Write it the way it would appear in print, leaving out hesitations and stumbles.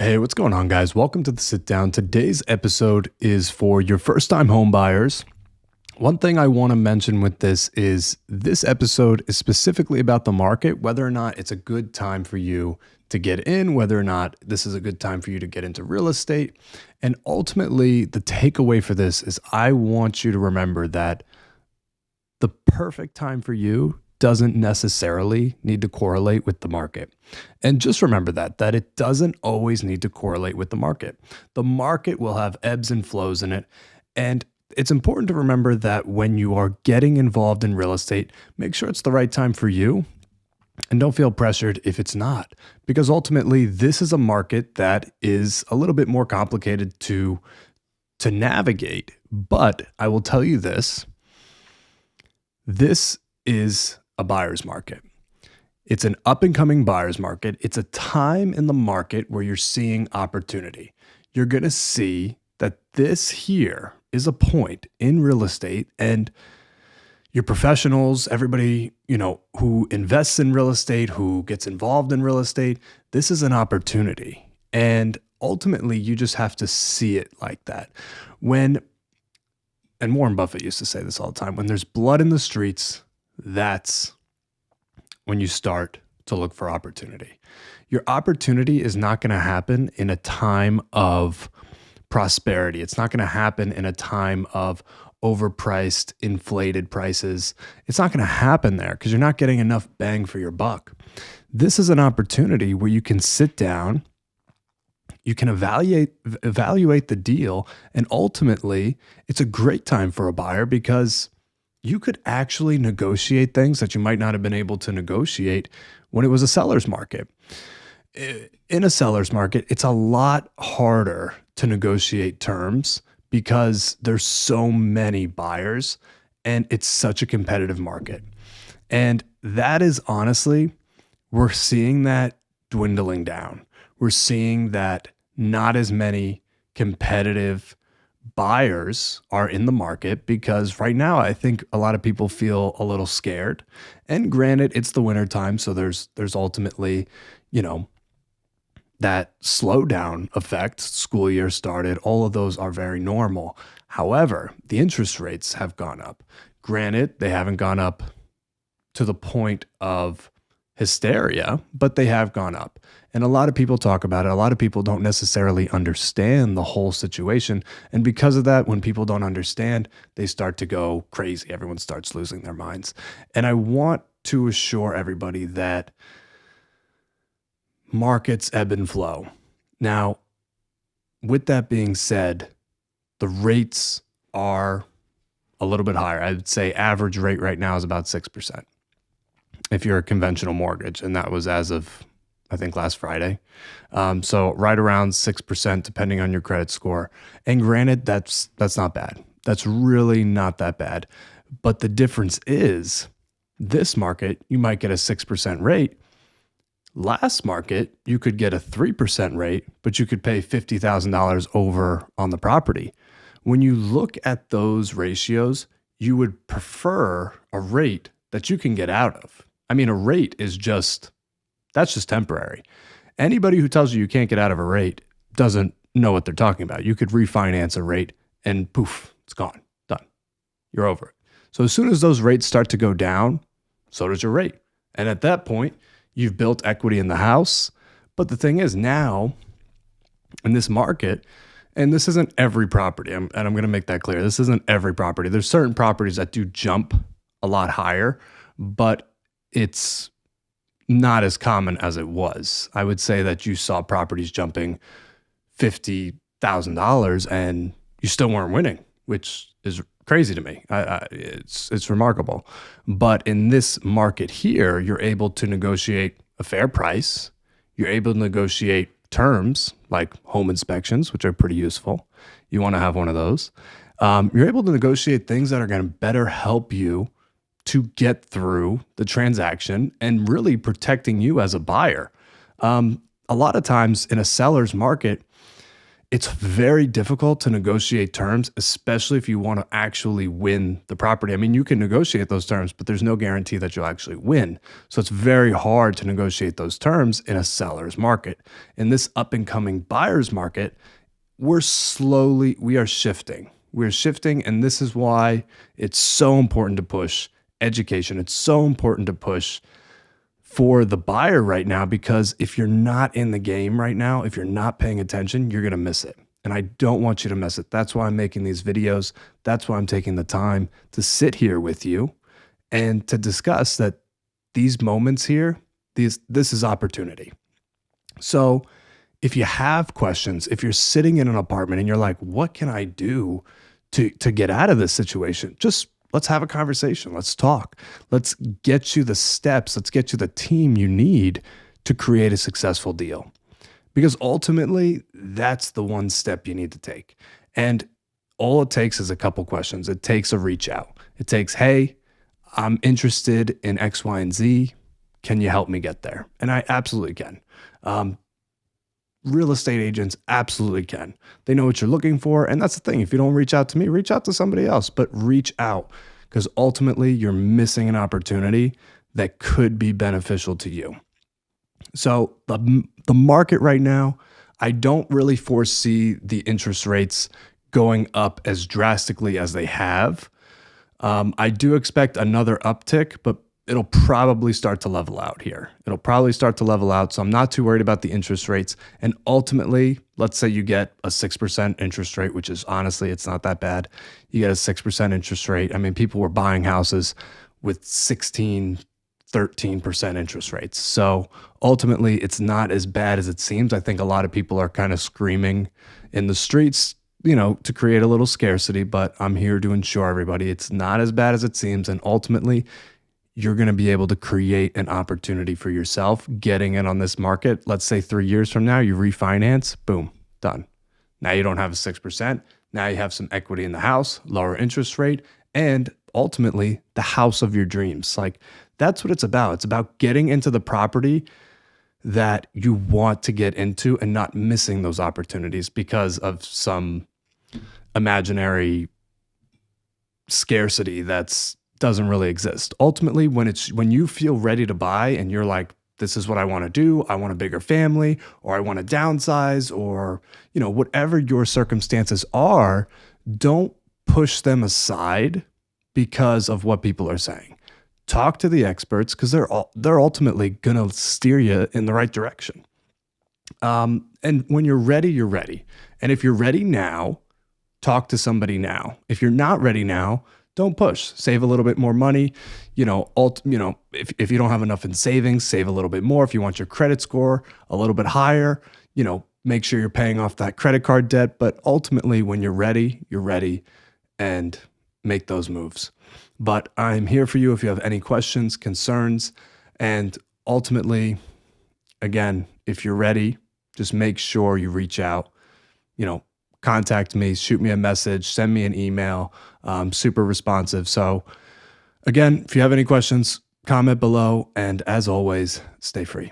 Hey, what's going on, guys? Welcome to the sit down. Today's episode is for your first time home buyers. One thing I want to mention with this episode is specifically about the market, whether or not it's a good time for you to get in, whether or not this is a good time for you to get into real estate. And ultimately, the takeaway for this is I want you to remember that the perfect time for you doesn't necessarily need to correlate with the market. And just remember that it doesn't always need to correlate with the market. The market will have ebbs and flows in it. And it's important to remember that when you are getting involved in real estate, make sure it's the right time for you and don't feel pressured if it's not, because ultimately this is a market that is a little bit more complicated to navigate. But I will tell you this is a buyer's market. It's an up and coming buyer's market. It's a time in the market where you're seeing opportunity. You're going to see that this here is a point in real estate, and your professionals, everybody, who invests in real estate, who gets involved in real estate, this is an opportunity. And ultimately, you just have to see it like that. And Warren Buffett used to say this all the time, when there's blood in the streets, that's when you start to look for opportunity. Your opportunity is not going to happen in a time of prosperity. It's not going to happen in a time of overpriced, inflated prices. It's not going to happen there because you're not getting enough bang for your buck. This is an opportunity where you can sit down, you can evaluate the deal, and ultimately, it's a great time for a buyer because you could actually negotiate things that you might not have been able to negotiate when it was a seller's market. In a seller's market, it's a lot harder to negotiate terms because there's so many buyers and it's such a competitive market. And that is honestly, we're seeing that dwindling down. We're seeing that not as many competitive buyers are in the market because right now I think a lot of people feel a little scared. And granted, it's the winter time, so there's ultimately, that slowdown effect. School year started, all of those are very normal. However, the interest rates have gone up. Granted, they haven't gone up to the point of hysteria, but they have gone up. And a lot of people talk about it. A lot of people don't necessarily understand the whole situation. And because of that, when people don't understand, they start to go crazy. Everyone starts losing their minds. And I want to assure everybody that markets ebb and flow. Now, with that being said, the rates are a little bit higher. I would say average rate right now is about 6%. If you're a conventional mortgage, and that was as of, I think, last Friday. So right around 6%, depending on your credit score. And granted, that's not bad. That's really not that bad. But the difference is this market, you might get a 6% rate. Last market, you could get a 3% rate, but you could pay $50,000 over on the property. When you look at those ratios, you would prefer a rate that you can get out of. I mean, a rate is that's just temporary. Anybody who tells you can't get out of a rate doesn't know what they're talking about. You could refinance a rate and poof, it's gone, done. You're over it. So as soon as those rates start to go down, so does your rate. And at that point, you've built equity in the house. But the thing is now in this market, and this isn't every property, and I'm going to make that clear. This isn't every property. There's certain properties that do jump a lot higher, but it's not as common as it was. I would say that you saw properties jumping $50,000 and you still weren't winning, which is crazy to me. It's remarkable. But in this market here, you're able to negotiate a fair price. You're able to negotiate terms like home inspections, which are pretty useful. You want to have one of those. You're able to negotiate things that are going to better help you to get through the transaction and really protecting you as a buyer. A lot of times in a seller's market, It's very difficult to negotiate terms, especially if you want to actually win the property. I mean, you can negotiate those terms, but there's no guarantee that you'll actually win. So it's very hard to negotiate those terms in a seller's market. In this up and coming buyer's market, we are shifting. We're shifting, and this is why it's so important to push education. It's so important to push for the buyer right now, because if you're not in the game right now, if you're not paying attention, you're going to miss it. And I don't want you to miss it. That's why I'm making these videos. That's why I'm taking the time to sit here with you and to discuss that these moments here, this is opportunity. So if you have questions, if you're sitting in an apartment and you're like, what can I do to get out of this situation? Just let's have a conversation. Let's talk. Let's get you the steps. Let's get you the team you need to create a successful deal. Because ultimately, that's the one step you need to take. And all it takes is a couple questions. It takes a reach out. It takes, hey, I'm interested in X, Y, and Z. Can you help me get there? And I absolutely can. Real estate agents absolutely can. They know what you're looking for. And that's the thing. If you don't reach out to me, reach out to somebody else, but reach out, because ultimately you're missing an opportunity that could be beneficial to you. So the market right now, I don't really foresee the interest rates going up as drastically as they have. I do expect another uptick, but it'll probably start to level out here. It'll probably start to level out. So I'm not too worried about the interest rates. And ultimately, let's say you get a 6% interest rate, which is honestly, it's not that bad. You get a 6% interest rate. I mean, people were buying houses with 16, 13% interest rates. So ultimately, it's not as bad as it seems. I think a lot of people are kind of screaming in the streets, to create a little scarcity, but I'm here to ensure everybody it's not as bad as it seems. And ultimately, you're going to be able to create an opportunity for yourself getting in on this market. Let's say 3 years from now, you refinance, boom, done. Now you don't have a 6%. Now you have some equity in the house, lower interest rate, and ultimately the house of your dreams. Like, that's what it's about. It's about getting into the property that you want to get into and not missing those opportunities because of some imaginary scarcity that's doesn't really exist. Ultimately, when you feel ready to buy and you're like, this is what I want to do. I want a bigger family, or I want to downsize, or, whatever your circumstances are, don't push them aside because of what people are saying. Talk to the experts, because they're ultimately going to steer you in the right direction. And when you're ready, you're ready. And if you're ready now, talk to somebody now. If you're not ready now, don't push. Save a little bit more money. If you don't have enough in savings, save a little bit more. If you want your credit score a little bit higher, make sure you're paying off that credit card debt. But ultimately, when you're ready, and make those moves. But I'm here for you if you have any questions, concerns, and ultimately, again, if you're ready, just make sure you reach out, contact me, shoot me a message, send me an email. Super responsive. So again, if you have any questions, comment below. And as always, stay free.